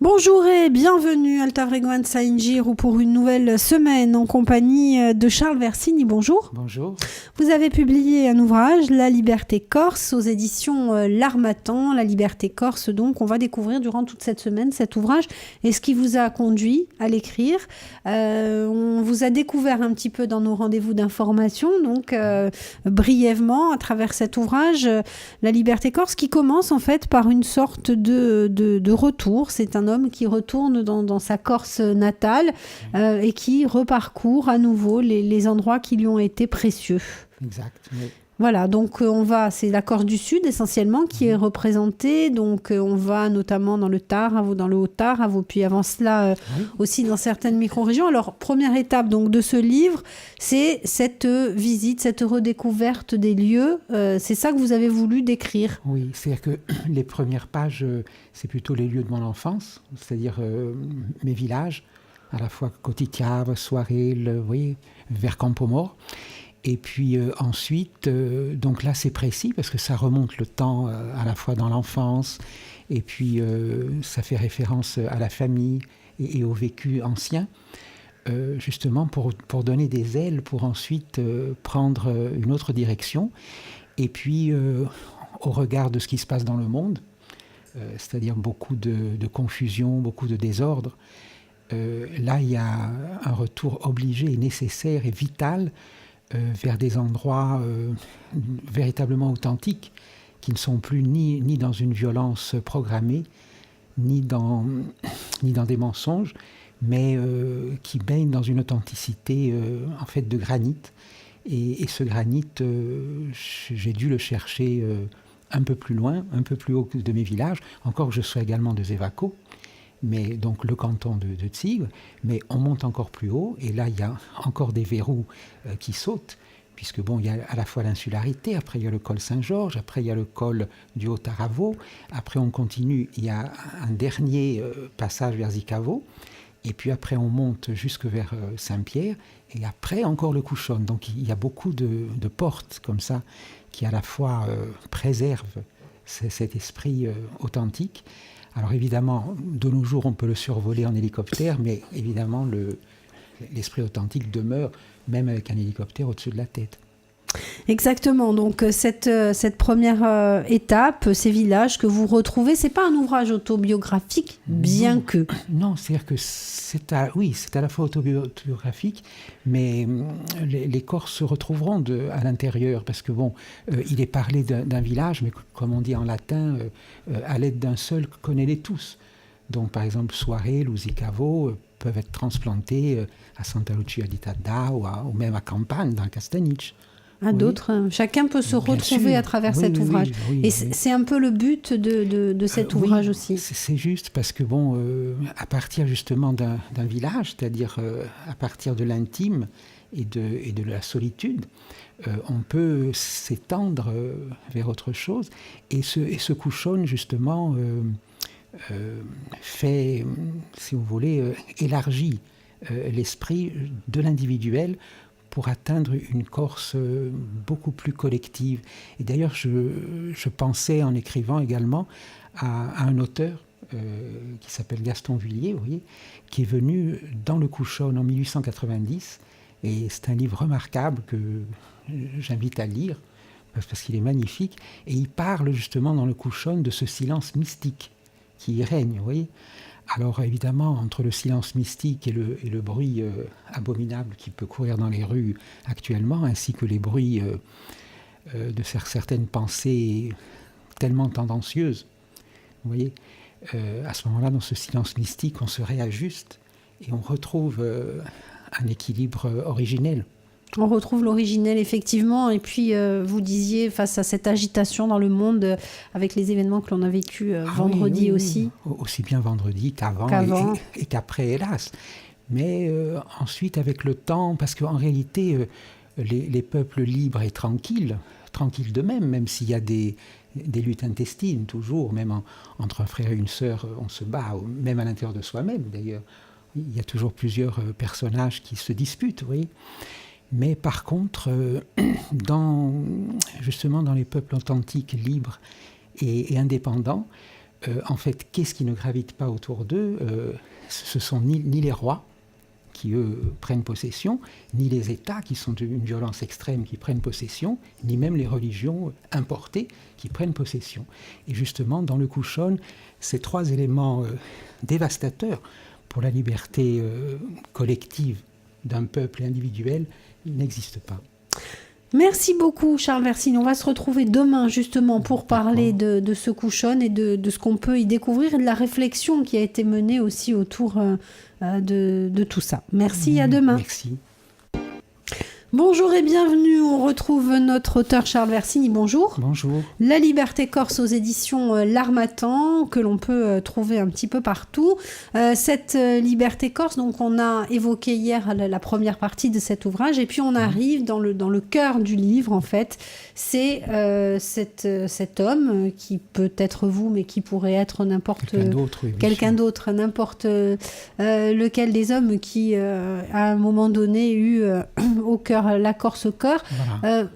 Bonjour et bienvenue Alta Frequenza in Giro pour une nouvelle semaine en compagnie de Charles Versini. Bonjour. Bonjour. Vous avez publié un ouvrage, La Liberté Corse, aux éditions L'Harmattan. La Liberté Corse, donc, on va découvrir durant toute cette semaine cet ouvrage et ce qui vous a conduit à l'écrire. On vous a découvert un petit peu dans nos rendez-vous d'information, donc brièvement à travers cet ouvrage, La Liberté Corse, qui commence en fait par une sorte de retour. C'est un homme qui retourne dans sa Corse natale et qui reparcourt à nouveau les endroits qui lui ont été précieux. Exact. Oui. Voilà, donc c'est la Corse du Sud essentiellement qui est représentée. Donc on va notamment dans le Taravo, dans le Haut-Taravo, puis avant cela aussi dans certaines micro-régions. Alors première étape donc de ce livre, c'est cette visite, cette redécouverte des lieux. C'est ça que vous avez voulu décrire. Oui, c'est-à-dire que les premières pages, c'est plutôt les lieux de mon enfance, c'est-à-dire mes villages, à la fois Cotitiave, Soirel, vers Campomor. Et puis ensuite, donc là c'est précis parce que ça remonte le temps à la fois dans l'enfance et puis ça fait référence à la famille et au vécu ancien, justement pour donner des ailes pour ensuite prendre une autre direction. Et puis au regard de ce qui se passe dans le monde, c'est-à-dire beaucoup de confusion, beaucoup de désordre, là il y a un retour obligé et nécessaire et vital vers des endroits véritablement authentiques, qui ne sont plus ni dans une violence programmée, ni dans des mensonges, mais qui baignent dans une authenticité en fait de granit. Et ce granit, j'ai dû le chercher un peu plus loin, un peu plus haut que de mes villages, encore que je sois également de Zévaco, mais donc le canton de Tigre, mais on monte encore plus haut, et là il y a encore des verrous qui sautent, puisque bon, il y a à la fois l'insularité, après il y a le col Saint-Georges, après il y a le col du Haut-Taravo, après on continue, il y a un dernier passage vers Zicavo, et puis après on monte jusque vers Saint-Pierre, et après encore le Couchonne. Donc il y a beaucoup de portes comme ça, qui à la fois préservent cet esprit authentique. Alors évidemment, de nos jours, on peut le survoler en hélicoptère, mais évidemment, l'esprit authentique demeure, même avec un hélicoptère au-dessus de la tête. Exactement, donc cette première étape, ces villages que vous retrouvez, c'est pas un ouvrage autobiographique, bien que... Non, c'est-à-dire que c'est à la fois autobiographique, mais les Corses se retrouveront à l'intérieur, parce que bon, il est parlé d'un village, mais comme on dit en latin, à l'aide d'un seul, connaît-les tous. Donc par exemple, Soirel ou Zicavo peuvent être transplantés à Santa Lucia di Tadda ou même à Campagne, dans le Castaniche. D'autres, chacun peut se retrouver à travers cet ouvrage. Et c'est un peu le but de cet ouvrage aussi. C'est juste parce que bon, à partir justement d'un village, c'est-à-dire à partir de l'intime et de la solitude, on peut s'étendre vers autre chose. Et ce Couchonne, justement, fait, si vous voulez, élargit l'esprit de l'individuel pour atteindre une Corse beaucoup plus collective. Et d'ailleurs, je pensais en écrivant également à un auteur qui s'appelle Gaston Vuillier, vous voyez, qui est venu dans le Couchonne en 1890. Et c'est un livre remarquable que j'invite à lire, parce qu'il est magnifique. Et il parle justement dans le Couchonne de ce silence mystique qui y règne, vous voyez. Alors évidemment, entre le silence mystique et le bruit abominable qui peut courir dans les rues actuellement, ainsi que les bruits de certaines pensées tellement tendancieuses, vous voyez, à ce moment-là, dans ce silence mystique, on se réajuste et on retrouve un équilibre originel. On retrouve l'originel, effectivement. Et puis, vous disiez, face à cette agitation dans le monde, avec les événements que l'on a vécus vendredi aussi. Aussi bien vendredi qu'avant. Et qu'après, hélas. Mais ensuite, avec le temps, parce qu'en réalité, les peuples libres et tranquilles d'eux-mêmes, même s'il y a des luttes intestines, toujours, même entre un frère et une sœur, on se bat, même à l'intérieur de soi-même, d'ailleurs. Il y a toujours plusieurs personnages qui se disputent, vous voyez. Mais par contre, justement dans les peuples authentiques, libres et indépendants, En fait, qu'est-ce qui ne gravite pas autour d'eux? Ce sont ni les rois, qui, eux, prennent possession, ni les États, qui sont d'une violence extrême, qui prennent possession, ni même les religions importées, qui prennent possession. Et justement, dans le Kushon, ces trois éléments dévastateurs pour la liberté collective d'un peuple et individuel n'existent pas. Merci beaucoup Charles Versine. On va se retrouver demain justement pour parler de ce Kushon et de ce qu'on peut y découvrir et de la réflexion qui a été menée aussi autour de tout ça. Merci, à demain. Merci. Bonjour et bienvenue, on retrouve notre auteur Charles Versini, bonjour. Bonjour. La liberté corse aux éditions L'Harmattan, que l'on peut trouver un petit peu partout. Cette liberté corse, donc on a évoqué hier la première partie de cet ouvrage, et puis on arrive dans le cœur du livre en fait. C'est cet homme, qui peut être vous, mais qui pourrait être n'importe... Quelqu'un d'autre, n'importe lequel des hommes qui, à un moment donné, eu au cœur la Corse au cœur. Voilà.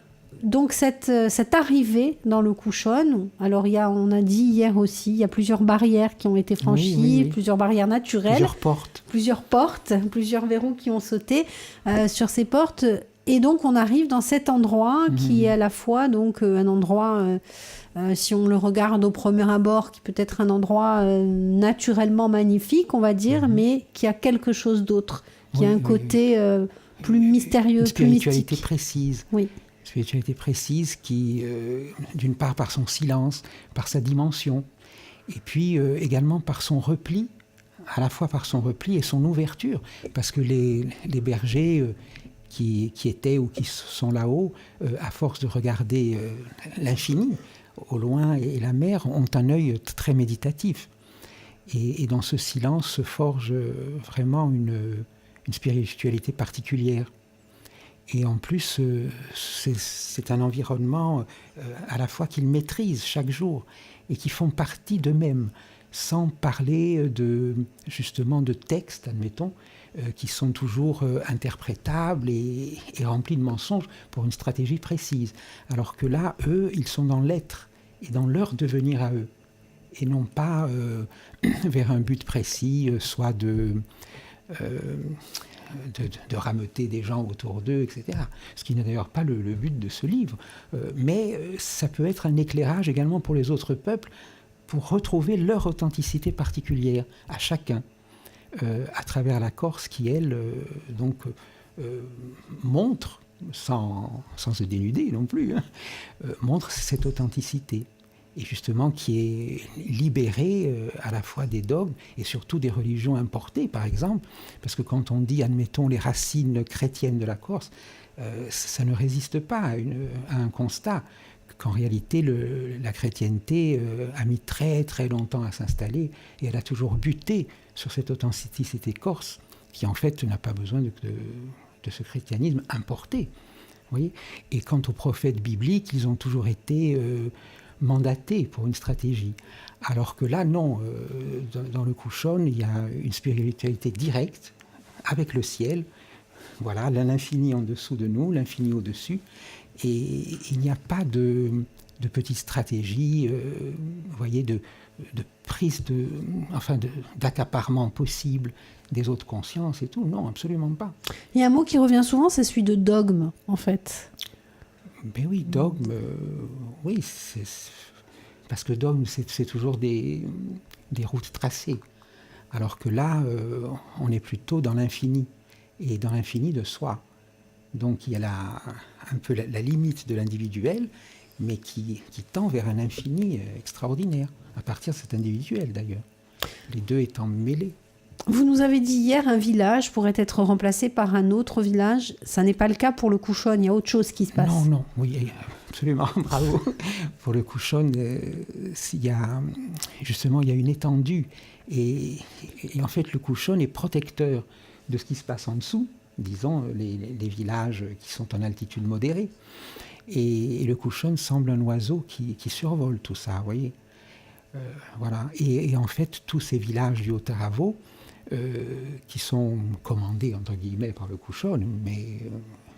Donc cette arrivée dans le Kushon, alors on a dit hier aussi, il y a plusieurs barrières qui ont été franchies, oui. Plusieurs barrières naturelles. Plusieurs portes, plusieurs verrous qui ont sauté sur ces portes. Et donc on arrive dans cet endroit qui est à la fois donc, un endroit... si on le regarde au premier abord, qui peut être un endroit naturellement magnifique, on va dire, mais qui a quelque chose d'autre, qui a un côté plus mystérieux, plus mystique. Une spiritualité précise. Oui. Une spiritualité précise qui, d'une part par son silence, par sa dimension, et puis également par son repli, à la fois par son repli et son ouverture, parce que les bergers... qui étaient ou qui sont là-haut, à force de regarder l'infini, au loin, et la mer, ont un œil très méditatif. Et dans ce silence se forge vraiment une spiritualité particulière. Et en plus, c'est un environnement à la fois qu'ils maîtrisent chaque jour et qui font partie d'eux-mêmes, sans parler justement de textes, admettons, qui sont toujours interprétables et remplis de mensonges pour une stratégie précise. Alors que là, eux, ils sont dans l'être et dans leur devenir à eux, et non pas vers un but précis, soit de rameuter des gens autour d'eux, etc. Ce qui n'est d'ailleurs pas le but de ce livre. Mais ça peut être un éclairage également pour les autres peuples, pour retrouver leur authenticité particulière à chacun, à travers la Corse qui, elle, montre, sans se dénuder non plus, montre cette authenticité, et justement qui est libérée à la fois des dogmes et surtout des religions importées, par exemple, parce que quand on dit, admettons, les racines chrétiennes de la Corse, ça ne résiste pas à un constat qu'en réalité, la chrétienté a mis très très longtemps à s'installer, et elle a toujours buté sur cette authenticité corse, qui en fait n'a pas besoin de ce christianisme importé. Vous voyez ? Et quant aux prophètes bibliques, ils ont toujours été mandatés pour une stratégie. Alors que là, non, dans le Kushon, il y a une spiritualité directe avec le ciel. Voilà, l'infini en dessous de nous, l'infini au-dessus. Et il n'y a pas de petites stratégies, vous voyez, de prise d'accaparement possible des autres consciences et tout. Non, absolument pas. Il y a un mot qui revient souvent, c'est celui de dogme, en fait. Ben oui, dogme, oui, parce que dogme, c'est toujours des routes tracées. Alors que là, on est plutôt dans l'infini, et dans l'infini de soi. Donc il y a un peu la limite de l'individuel, mais qui tend vers un infini extraordinaire, à partir de cet individuel d'ailleurs, les deux étant mêlés. Vous nous avez dit hier, un village pourrait être remplacé par un autre village. Ça n'est pas le cas pour le Kushon, il y a autre chose qui se passe. Non, oui, absolument, bravo. Pour le Kushon, il y a une étendue, et en fait le Kushon est protecteur de ce qui se passe en dessous, disons, les villages qui sont en altitude modérée. Et le Kushon semble un oiseau qui survole tout ça, vous voyez. Voilà. Et en fait, tous ces villages du Haut-Taravo, qui sont commandés, entre guillemets, par le Kushon,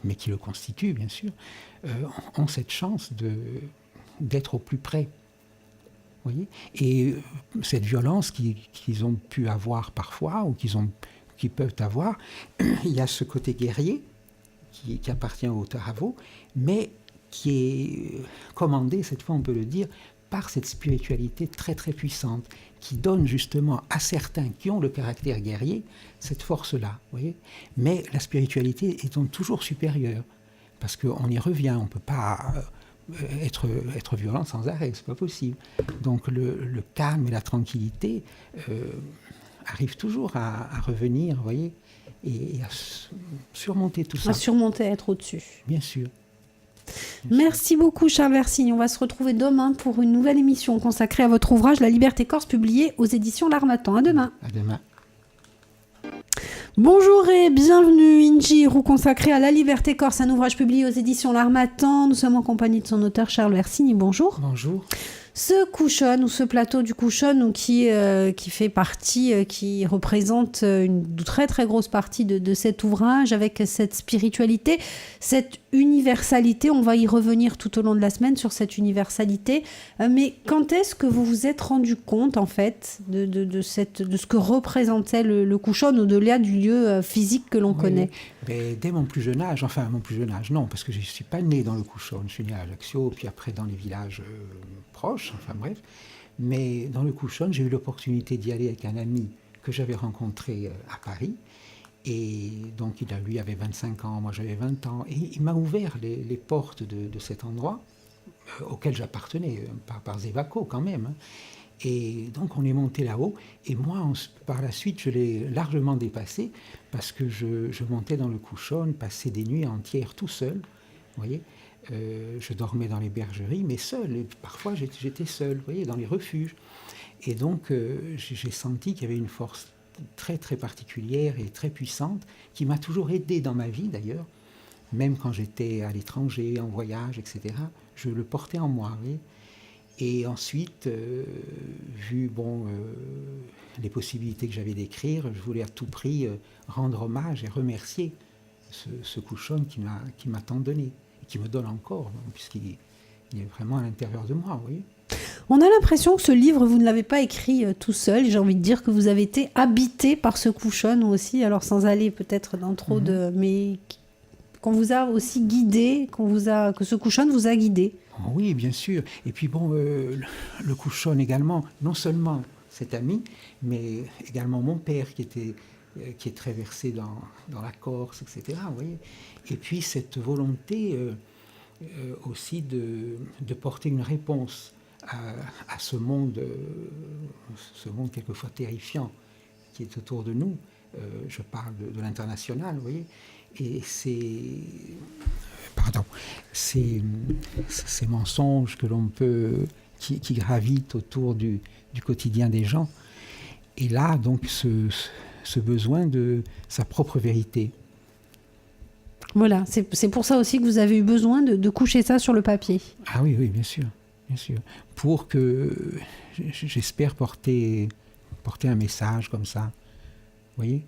mais qui le constituent, bien sûr, ont cette chance d'être au plus près Voyez, et cette violence qu'ils ont pu avoir parfois, ou qu'ils peuvent avoir, il y a ce côté guerrier qui appartient aux Taravo, mais qui est commandé, cette fois on peut le dire, par cette spiritualité très très puissante, qui donne justement à certains qui ont le caractère guerrier, cette force-là, voyez. Mais la spiritualité étant toujours supérieure, parce qu'on y revient, on ne peut pas être violent sans arrêt, c'est pas possible. Donc le calme et la tranquillité arrivent toujours à revenir, vous voyez, et à surmonter tout ça. À surmonter, à être au-dessus. Bien sûr. Merci beaucoup Charles Versigne. On va se retrouver demain pour une nouvelle émission consacrée à votre ouvrage La Liberté Corse, publié aux éditions L'Harmattan. À demain. À demain. Bonjour et bienvenue, Inji, roue consacrée à la liberté corse, un ouvrage publié aux éditions L'Harmattan. Nous sommes en compagnie de son auteur Charles Versigne. Bonjour. Bonjour. Ce couchon ou ce plateau du couchon qui fait partie, qui représente une très très grosse partie de cet ouvrage, avec cette spiritualité, cette universalité. On va y revenir tout au long de la semaine sur cette universalité. Mais quand est-ce que vous vous êtes rendu compte en fait de ce que représentait le couchon au-delà du lieu physique que l'on connaît? Mais dès mon plus jeune âge, enfin mon plus jeune âge, non, parce que je ne suis pas né dans le couchon. Je suis né à Ajaccio, puis après dans les villages proches, enfin bref. Mais dans le couchon, j'ai eu l'opportunité d'y aller avec un ami que j'avais rencontré à Paris. Et donc lui avait 25 ans, moi j'avais 20 ans. Et il m'a ouvert les portes de cet endroit auquel j'appartenais, par Zévaco quand même. Hein. Et donc on est monté là-haut, et moi par la suite je l'ai largement dépassé, parce que je montais dans le couchon, passais des nuits entières tout seul, vous voyez. Je dormais dans les bergeries, mais seul, et parfois j'étais seul, vous voyez, dans les refuges. Et donc j'ai senti qu'il y avait une force très très particulière et très puissante, qui m'a toujours aidé dans ma vie d'ailleurs, même quand j'étais à l'étranger, en voyage, etc. Je le portais en moi, vous voyez. Et ensuite, vu les possibilités que j'avais d'écrire, je voulais à tout prix rendre hommage et remercier ce couchon qui m'a tant donné, et qui me donne encore, puisqu'il est vraiment à l'intérieur de moi, vous voyez. On a l'impression que ce livre, vous ne l'avez pas écrit tout seul. J'ai envie de dire que vous avez été habité par ce couchon aussi, alors sans aller peut-être dans trop de... mais qu'on vous a aussi guidé, que ce couchon vous a guidé. Oui, bien sûr. Et puis le couchon également, non seulement cet ami, mais également mon père qui est très versé dans la Corse, etc. Vous voyez. Et puis cette volonté aussi de porter une réponse à ce monde quelquefois terrifiant qui est autour de nous. Je parle de l'international, vous voyez. Et ces mensonges que l'on peut, qui gravitent autour du quotidien des gens. Et là, donc, ce besoin de sa propre vérité. Voilà, c'est pour ça aussi que vous avez eu besoin de coucher ça sur le papier. Ah oui, bien sûr. Pour que j'espère porter un message comme ça. Vous voyez ?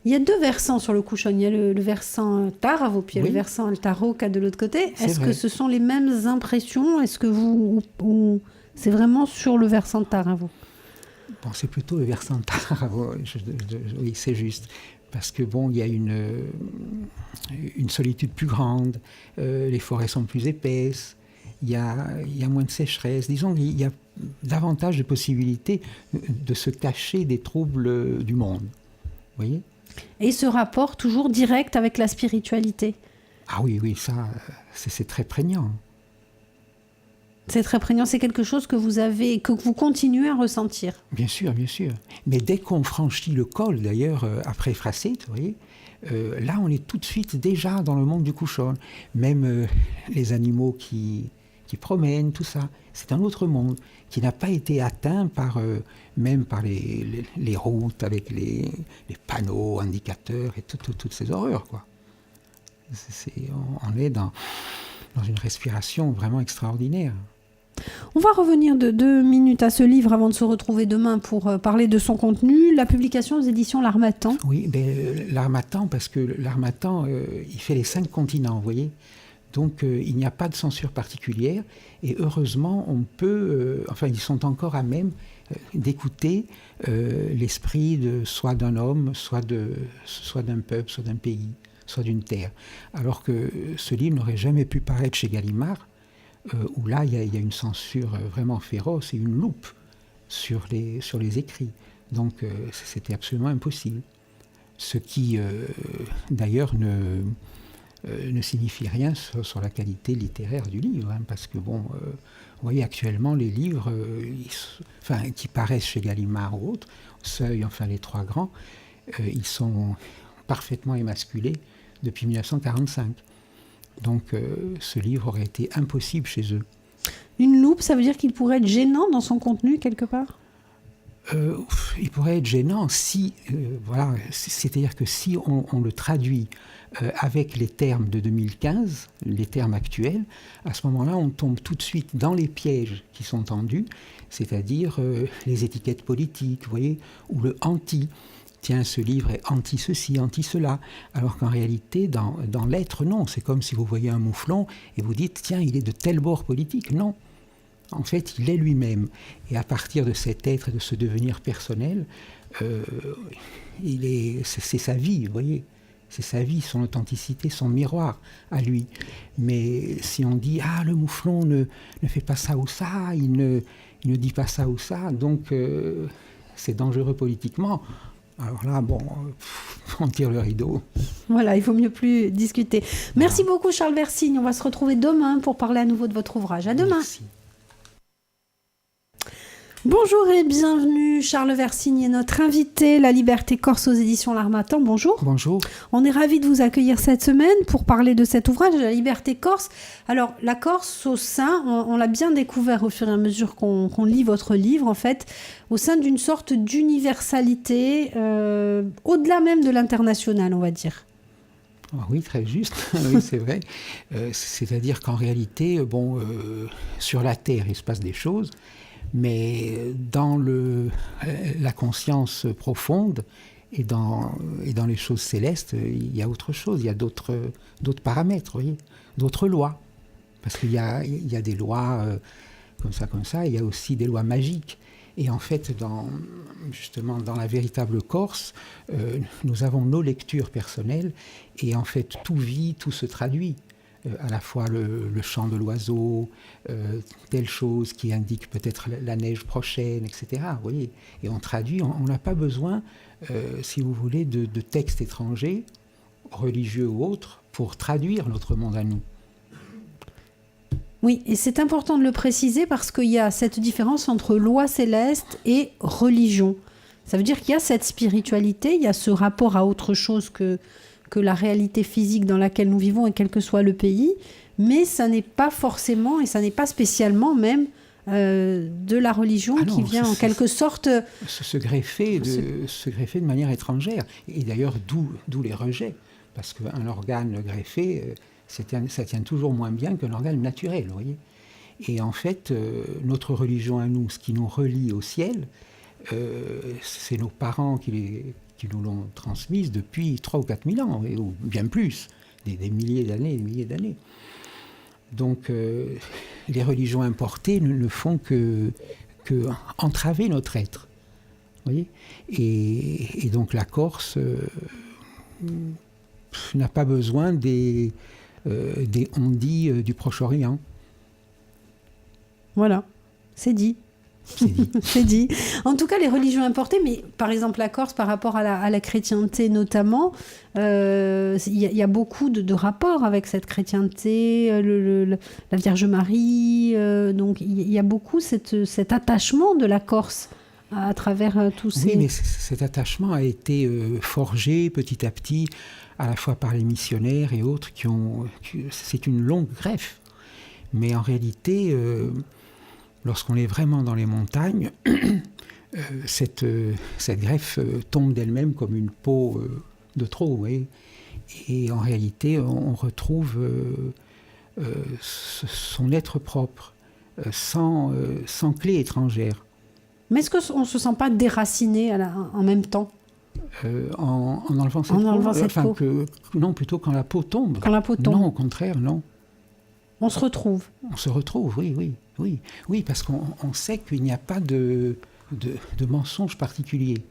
Il y a deux versants sur le couchon. Il y a le versant Taravo, puis le versant Altaro qui est de l'autre côté. Est-ce que ce sont les mêmes impressions? Est-ce que ou c'est vraiment sur le versant Taravo? Bon, c'est plutôt le versant Taravo. Oui, c'est juste. Parce que il y a une solitude plus grande, les forêts sont plus épaisses, il y a moins de sécheresse. Disons qu'il y a davantage de possibilités de se cacher des troubles du monde. Vous voyez ? Et ce rapport toujours direct avec la spiritualité. Ah oui, ça, c'est très prégnant. C'est très prégnant, c'est quelque chose que vous continuez à ressentir. Bien sûr. Mais dès qu'on franchit le col, d'ailleurs, après Frasset, vous voyez, là, on est tout de suite déjà dans le monde du couchon. Même les animaux qui promènent, tout ça, c'est un autre monde qui n'a pas été atteint même par les routes avec les panneaux indicateurs et toutes ces horreurs, quoi. On est dans une respiration vraiment extraordinaire. On va revenir de 2 minutes à ce livre avant de se retrouver demain pour parler de son contenu. La publication aux éditions L'Harmattan. Oui, L'Harmattan, parce que L'Harmattan, il fait les 5 continents, vous voyez. Donc il n'y a pas de censure particulière et heureusement on peut, ils sont encore à même d'écouter l'esprit soit d'un homme, soit d'un peuple, soit d'un pays, soit d'une terre. Alors que ce livre n'aurait jamais pu paraître chez Gallimard, où là il y a une censure vraiment féroce et une loupe sur les écrits. Donc c'était absolument impossible. Ce qui d'ailleurs ne signifie rien sur la qualité littéraire du livre, hein, parce que vous voyez actuellement les livres qui paraissent chez Gallimard ou autres, Seuil, les trois grands, ils sont parfaitement émasculés depuis 1945. Donc ce livre aurait été impossible chez eux. Une loupe, ça veut dire qu'il pourrait être gênant dans son contenu quelque part ? Il pourrait être gênant c'est-à-dire que si on le traduit avec les termes de 2015, les termes actuels, à ce moment-là, on tombe tout de suite dans les pièges qui sont tendus, c'est-à-dire les étiquettes politiques, vous voyez, ou le anti. Tiens, ce livre est anti-ceci, anti-cela. Alors qu'en réalité, dans l'être, non. C'est comme si vous voyez un mouflon et vous dites, tiens, il est de tel bord politique. Non. En fait, il est lui-même. Et à partir de cet être et de ce devenir personnel, c'est sa vie, vous voyez. C'est sa vie, son authenticité, son miroir à lui. Mais si on dit, le mouflon ne fait pas ça ou ça, il ne dit pas ça ou ça, donc c'est dangereux politiquement. Alors là, on tire le rideau. Voilà, il vaut mieux plus discuter. Merci beaucoup Charles Versigne. On va se retrouver demain pour parler à nouveau de votre ouvrage. À demain. Merci. Bonjour et bienvenue, Charles Versigne est notre invité, La Liberté Corse aux éditions L'Harmattan. Bonjour. Bonjour. On est ravis de vous accueillir cette semaine pour parler de cet ouvrage, La Liberté Corse. Alors, la Corse au sein, on l'a bien découvert au fur et à mesure qu'on lit votre livre, en fait, au sein d'une sorte d'universalité, au-delà même de l'international, on va dire. Oui, très juste, oui, c'est vrai. C'est-à-dire qu'en réalité, sur la Terre, il se passe des choses, mais dans la conscience profonde et dans les choses célestes, il y a autre chose, il y a d'autres paramètres, voyez, d'autres lois. Parce qu'il y a des lois comme ça, il y a aussi des lois magiques. Et en fait, justement, dans la véritable Corse, nous avons nos lectures personnelles et en fait, tout vit, tout se traduit. À la fois le chant de l'oiseau, telle chose qui indique peut-être la neige prochaine, etc. Vous voyez, et on traduit, on n'a pas besoin, si vous voulez, de textes étrangers, religieux ou autres, pour traduire notre monde à nous. Oui, et c'est important de le préciser parce qu'il y a cette différence entre loi céleste et religion. Ça veut dire qu'il y a cette spiritualité, il y a ce rapport à autre chose que la réalité physique dans laquelle nous vivons et quel que soit le pays, mais ça n'est pas forcément et ça n'est pas spécialement même de la religion qui vient en quelque sorte se greffer de manière étrangère. Et d'ailleurs, d'où les rejets, parce qu'un organe greffé, ça tient toujours moins bien qu'un organe naturel, vous voyez. Et en fait, notre religion à nous, ce qui nous relie au ciel, c'est nos parents qui nous l'ont transmise depuis 3 ou 4 000 ans, ou bien plus, des milliers d'années. Donc, les religions importées ne font que entraver notre être. Vous voyez ? Et donc, la Corse n'a pas besoin des on-dit du Proche-Orient. Voilà, c'est dit. C'est dit. En tout cas, les religions importées, mais par exemple la Corse par rapport à la chrétienté notamment, il y a beaucoup de rapports avec cette chrétienté, la Vierge Marie, donc il y a beaucoup cet attachement de la Corse à travers tous ces... Oui, mais cet attachement a été forgé petit à petit, à la fois par les missionnaires et autres c'est une longue greffe. Mais en réalité... lorsqu'on est vraiment dans les montagnes, cette greffe tombe d'elle-même comme une peau de trop, vous voyez. Et en réalité, on retrouve son être propre, sans clé étrangère. Mais est-ce qu'on ne se sent pas déraciné en même temps en enlevant cette peau. Non, plutôt quand la peau tombe. Quand la peau tombe. Non, au contraire, non. On se retrouve. On se retrouve, oui, parce qu'on sait qu'il n'y a pas de mensonge particulier.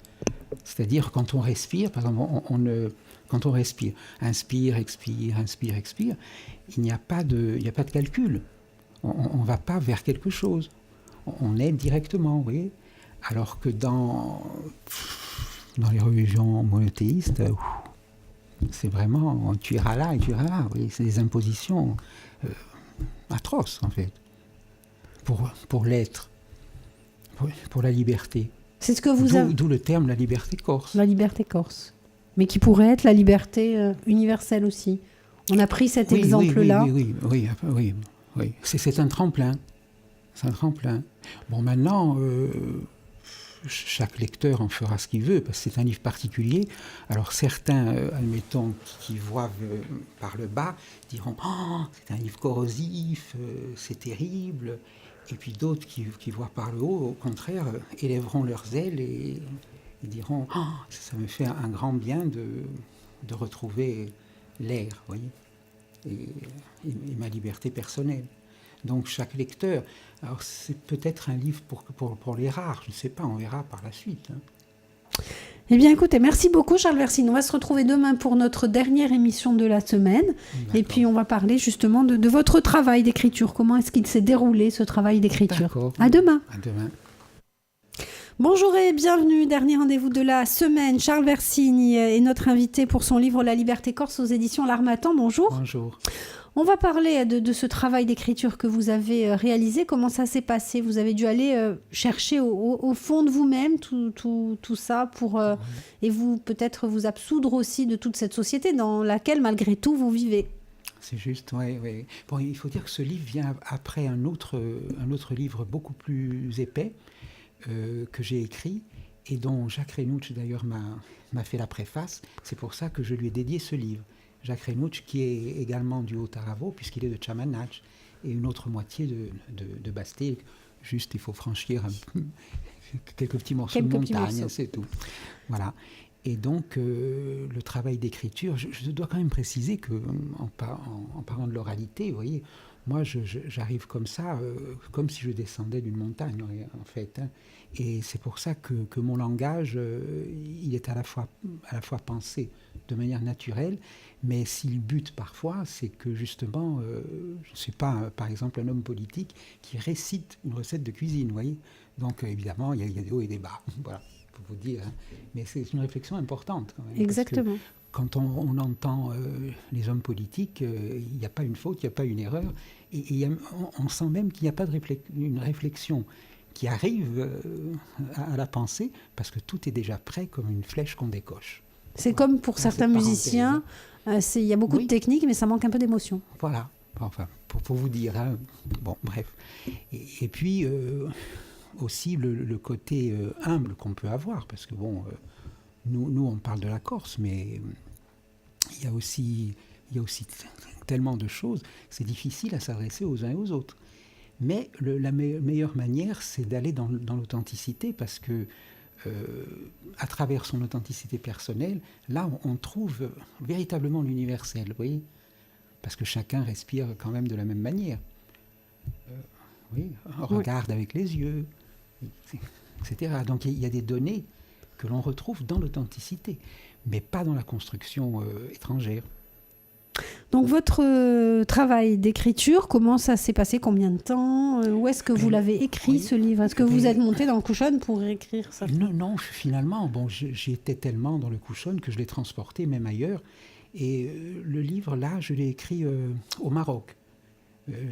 C'est-à-dire quand on respire, par exemple, quand on respire, inspire, expire, il n'y a pas de calcul. On ne va pas vers quelque chose. On est directement, vous voyez. Alors que dans les religions monothéistes, c'est vraiment tu iras là et tu iras là. Vous voyez, c'est des impositions atroces, en fait, pour l'être, pour la liberté. C'est ce que vous avez... D'où le terme la liberté corse. La liberté corse. Mais qui pourrait être la liberté universelle aussi. On a pris cet exemple-là. Oui. C'est un tremplin. C'est un tremplin. Bon, maintenant, chaque lecteur en fera ce qu'il veut, parce que c'est un livre particulier. Alors certains, admettons, qui voient par le bas, diront « Oh, c'est un livre corrosif, c'est terrible ». Et puis d'autres qui voient par le haut, au contraire, élèveront leurs ailes et diront « Oh, ça me fait un grand bien de retrouver l'air, voyez, et ma liberté personnelle ». Donc chaque lecteur, alors c'est peut-être un livre pour les rares, je ne sais pas, on verra par la suite. Eh bien écoutez, merci beaucoup Charles Versine. On va se retrouver demain pour notre dernière émission de la semaine. D'accord. Et puis on va parler justement de votre travail d'écriture. Comment est-ce qu'il s'est déroulé ce travail d'écriture? D'accord. À demain. À demain. Bonjour et bienvenue, dernier rendez-vous de la semaine. Charles Versini est notre invité pour son livre La Liberté Corse aux éditions L'Harmattan. Bonjour. Bonjour. On va parler de ce travail d'écriture que vous avez réalisé. Comment ça s'est passé? Vous avez dû aller chercher au fond de vous-même tout ça pour, et vous peut-être vous absoudre aussi de toute cette société dans laquelle malgré tout vous vivez. C'est juste, oui. Bon, il faut dire que ce livre vient après un autre livre beaucoup plus épais que j'ai écrit et dont Jacques Renucci d'ailleurs m'a fait la préface. C'est pour ça que je lui ai dédié ce livre. Jacques Renucci, qui est également du Haut-Aravo, puisqu'il est de Chamanach, et une autre moitié de Bastille. Juste, il faut franchir quelques petits morceaux de montagne, c'est tout. Voilà. Et donc, le travail d'écriture, je dois quand même préciser qu'en parlant de l'oralité, vous voyez, moi, j'arrive comme ça, comme si je descendais d'une montagne, en fait. Hein. Et c'est pour ça que mon langage, il est à la fois pensé de manière naturelle, mais s'il bute parfois, c'est que justement, je ne suis pas, par exemple, un homme politique qui récite une recette de cuisine, vous voyez. Donc, évidemment, il y a des hauts et des bas, voilà, pour vous dire. Hein. Mais c'est une réflexion importante, quand même. Exactement. Quand on entend les hommes politiques, il n'y a pas une faute, il n'y a pas une erreur, et on sent même qu'il n'y a pas une réflexion qui arrive à la pensée, parce que tout est déjà prêt comme une flèche qu'on décoche. C'est comme pour certains musiciens, il y a beaucoup de technique, mais ça manque un peu d'émotion. Voilà, enfin, pour vous dire, hein. Bon, bref. Et puis, aussi le côté humble qu'on peut avoir, parce que bon... Nous, on parle de la Corse, mais il y a aussi tellement de choses. C'est difficile à s'adresser aux uns et aux autres. Mais la meilleure manière, c'est d'aller dans l'authenticité, parce que à travers son authenticité personnelle, là, on trouve véritablement l'universel, vous voyez, parce que chacun respire quand même de la même manière. On regarde avec les yeux, etc. Donc il y a des données que l'on retrouve dans l'authenticité, mais pas dans la construction étrangère. Donc votre travail d'écriture, comment ça s'est passé? Combien de temps? Où est-ce que vous l'avez écrit, ce livre? Est-ce que vous êtes monté dans le couchon pour écrire ça? Non, finalement, bon, j'y étais tellement dans le couchon que je l'ai transporté même ailleurs. Et le livre, là, je l'ai écrit au Maroc.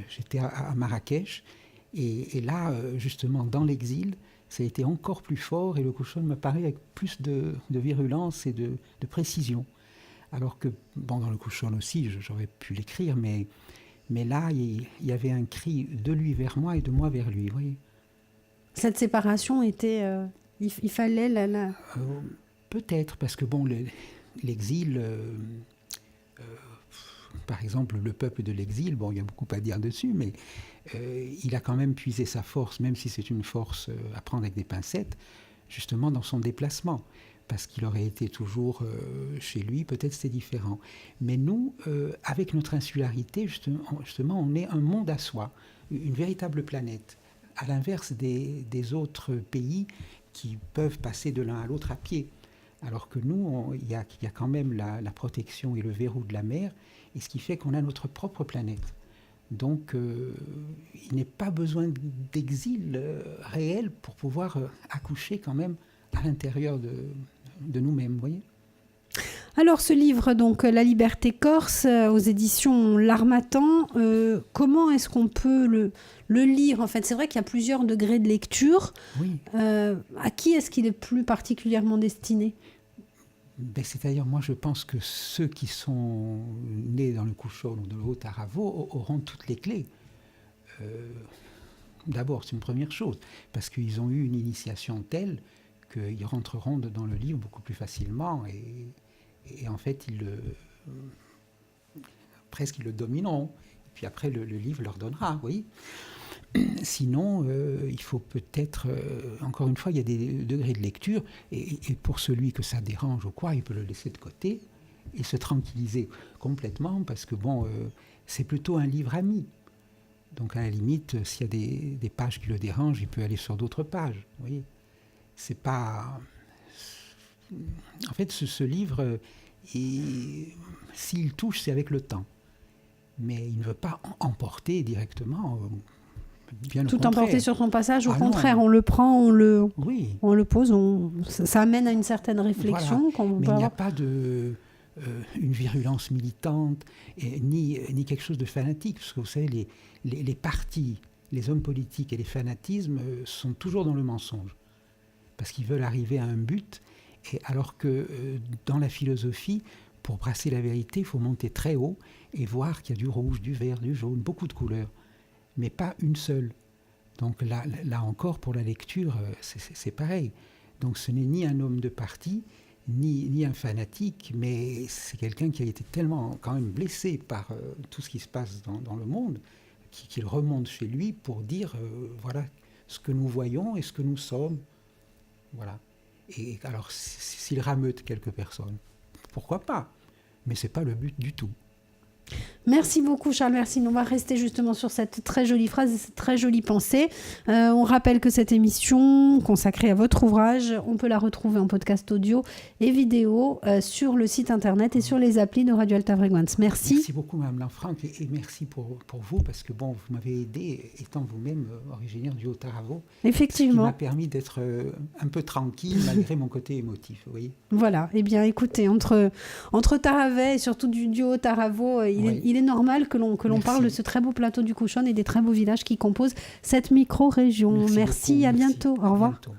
J'étais à Marrakech, et là, justement, dans l'exil, ça a été encore plus fort, et le couchon me paraît avec plus de virulence et de précision. Alors que, bon, dans le couchon aussi, j'aurais pu l'écrire, mais là, il y avait un cri de lui vers moi et de moi vers lui, vous voyez. Cette séparation était... il fallait la... peut-être, parce que, bon, l'exil... par exemple, le peuple de l'exil, bon, il y a beaucoup à dire dessus, mais il a quand même puisé sa force, même si c'est une force à prendre avec des pincettes, justement dans son déplacement. parce qu'il aurait été toujours chez lui, peut-être c'est différent. Mais nous, avec notre insularité, justement, on est un monde à soi, une véritable planète, à l'inverse des autres pays qui peuvent passer de l'un à l'autre à pied. Alors que nous, il y a quand même la protection et le verrou de la mer, et ce qui fait qu'on a notre propre planète. Donc, il n'est pas besoin d'exil réel pour pouvoir accoucher quand même à l'intérieur de nous-mêmes, vous voyez. Alors ce livre, donc La liberté corse, aux éditions L'Harmattan, comment est-ce qu'on peut le lire en fait? C'est vrai qu'il y a plusieurs degrés de lecture. Oui. À qui est-ce qu'il est plus particulièrement destiné? C'est-à-dire, moi, je pense que ceux qui sont nés dans le Couchol ou dans le Haut-Taravo auront toutes les clés. D'abord, c'est une première chose, parce qu'ils ont eu une initiation telle qu'ils rentreront dans le livre beaucoup plus facilement et en fait, presque ils le domineront. Et puis après, le livre leur donnera, oui. Sinon, il faut peut-être, encore une fois, il y a des degrés de lecture, et pour celui que ça dérange ou quoi, il peut le laisser de côté et se tranquilliser complètement, parce que bon, c'est plutôt un livre ami. Donc à la limite, s'il y a des pages qui le dérangent, il peut aller sur d'autres pages. Vous voyez, c'est pas... En fait, ce livre, s'il touche, c'est avec le temps. Mais il ne veut pas emporter directement... Bien tout emporter sur son passage, au contraire, non. On le prend, on le pose, ça amène à une certaine réflexion. Voilà. Mais il n'y a pas une virulence militante, ni quelque chose de fanatique, parce que vous savez, les partis, les hommes politiques et les fanatismes sont toujours dans le mensonge, parce qu'ils veulent arriver à un but, et alors que dans la philosophie, pour brasser la vérité, il faut monter très haut et voir qu'il y a du rouge, du vert, du jaune, beaucoup de couleurs, mais pas une seule. Donc là encore, pour la lecture, c'est pareil. Donc ce n'est ni un homme de parti, ni un fanatique, mais c'est quelqu'un qui a été tellement quand même blessé par tout ce qui se passe dans le monde, qu'il remonte chez lui pour dire, voilà, ce que nous voyons et ce que nous sommes. Voilà. Et alors, s'il rameute quelques personnes, pourquoi pas? Mais ce n'est pas le but du tout. Merci beaucoup Charles Mersine. On va rester justement sur cette très jolie phrase et cette très jolie pensée. On rappelle que cette émission consacrée à votre ouvrage, on peut la retrouver en podcast audio et vidéo sur le site internet et sur les applis de Radio Alta Frequenza. Merci. Merci beaucoup Mme Lanfranc et merci pour vous parce que bon, vous m'avez aidé étant vous-même originaire du Haut-Taravo. Effectivement. Ce qui m'a permis d'être un peu tranquille malgré mon côté émotif. Vous voyez. Voilà. Eh bien écoutez, entre Taravais et surtout du Haut-Taravo, il est normal que l'on parle de ce très beau plateau du Couchon et des très beaux villages qui composent cette micro-région. Merci, à bientôt. Au revoir. À bientôt.